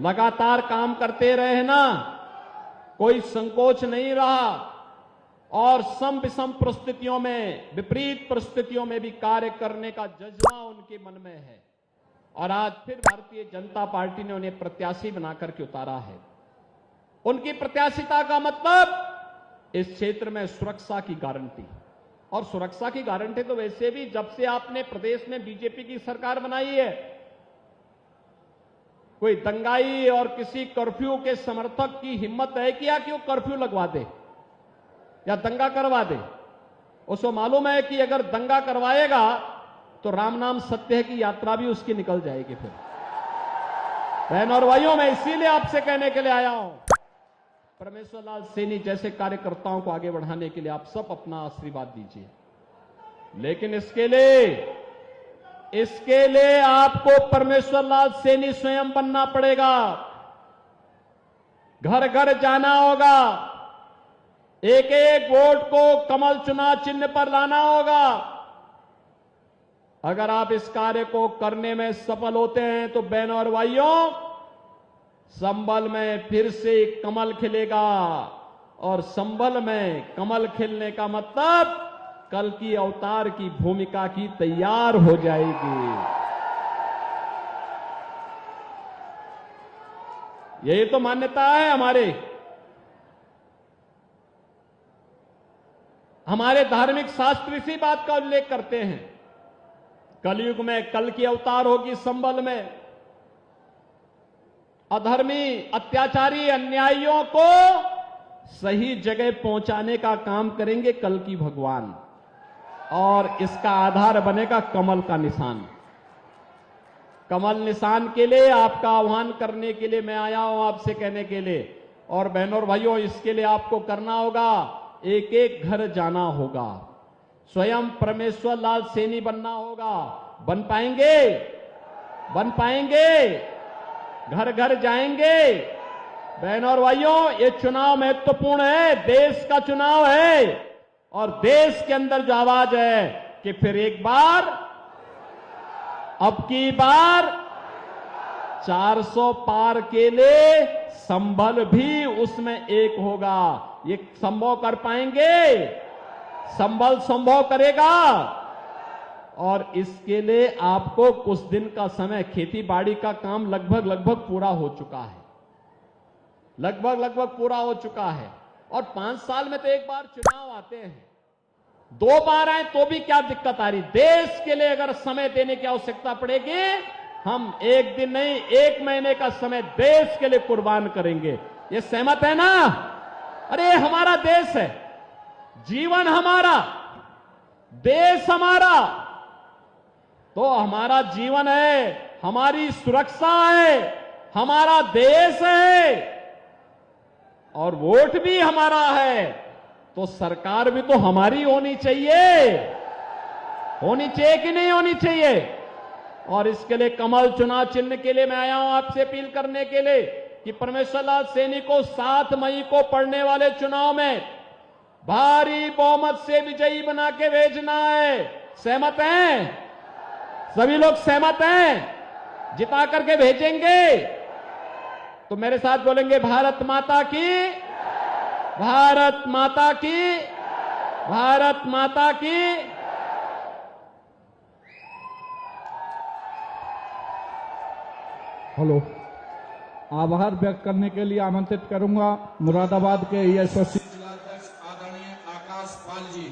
लगातार काम करते रहे ना, कोई संकोच नहीं रहा और सम विषम परिस्थितियों में, विपरीत परिस्थितियों में भी कार्य करने का जज्बा उनके मन में है। और आज फिर भारतीय जनता पार्टी ने उन्हें प्रत्याशी बनाकर के उतारा है। उनकी प्रत्याशिता का मतलब इस क्षेत्र में सुरक्षा की गारंटी, और सुरक्षा की गारंटी तो वैसे भी जब से आपने प्रदेश में बीजेपी की सरकार बनाई है, कोई दंगाई और किसी कर्फ्यू के समर्थक की हिम्मत है क्या कि वो कर्फ्यू लगवा दे या दंगा करवा दे? उसको मालूम है कि अगर दंगा करवाएगा तो राम नाम सत्य है की यात्रा भी उसकी निकल जाएगी। फिर बहन और भाइयों, मैं इसीलिए आपसे कहने के लिए आया हूं, परमेश्वर लाल सैनी जैसे कार्यकर्ताओं को आगे बढ़ाने के लिए आप सब अपना आशीर्वाद दीजिए। लेकिन इसके लिए आपको परमेश्वर लाल सैनी स्वयं बनना पड़ेगा। घर घर जाना होगा, एक एक वोट को कमल चुनाव चिन्ह पर लाना होगा। अगर आप इस कार्य को करने में सफल होते हैं तो बहनों और भाइयों, संभल में फिर से कमल खिलेगा, और संभल में कमल खिलने का मतलब कल की अवतार की भूमिका की तैयार हो जाएगी। यही तो मान्यता है हमारे धार्मिक शास्त्र इसी बात का उल्लेख करते हैं। कलयुग में कल की अवतार होगी संभल में। अधर्मी, अत्याचारी, अन्यायियों को सही जगह पहुंचाने का काम करेंगे कल की भगवान, और इसका आधार बनेगा कमल का निशान। कमल निशान के लिए आपका आह्वान करने के लिए मैं आया हूं, आपसे कहने के लिए। और बहनों और भाइयों, इसके लिए आपको करना होगा, एक एक घर जाना होगा, स्वयं परमेश्वर लाल सैनी बनना होगा। बन पाएंगे? बन पाएंगे? घर घर जाएंगे? बहनों और भाइयों, ये चुनाव महत्वपूर्ण है, देश का चुनाव है, और देश के अंदर जो आवाज है कि फिर एक बार, अब की बार 400 पार के लिए संभल भी उसमें एक होगा। ये संभव कर पाएंगे? संभल संभव करेगा। और इसके लिए आपको कुछ दिन का समय, खेती बाड़ी का काम लगभग पूरा हो चुका है, लगभग पूरा हो चुका है। और 5 साल में तो एक बार चुनाव आते हैं, 2 बार आए तो भी क्या दिक्कत आ रही? देश के लिए अगर समय देने की आवश्यकता पड़ेगी, हम 1 दिन नहीं 1 महीने का समय देश के लिए कुर्बान करेंगे। ये सहमत है ना? अरे हमारा देश है, जीवन हमारा, देश हमारा, तो हमारा जीवन है, हमारी सुरक्षा है, हमारा देश है, और वोट भी हमारा है, तो सरकार भी तो हमारी होनी चाहिए कि नहीं होनी चाहिए? और इसके लिए कमल चुनाव चिन्ह के लिए मैं आया हूं आपसे अपील करने के लिए कि परमेश्वर लाल सैनी को 7 मई को पड़ने वाले चुनाव में भारी बहुमत से विजयी बना के भेजना है। सहमत हैं? सभी लोग सहमत हैं? जिता करके भेजेंगे? तो मेरे साथ बोलेंगे, भारत माता की, भारत माता की, भारत माता की। हेलो, आभार व्यक्त करने के लिए आमंत्रित करूंगा मुरादाबाद के यशस्वी जिलाध्यक्ष आदरणीय आकाश पाल जी।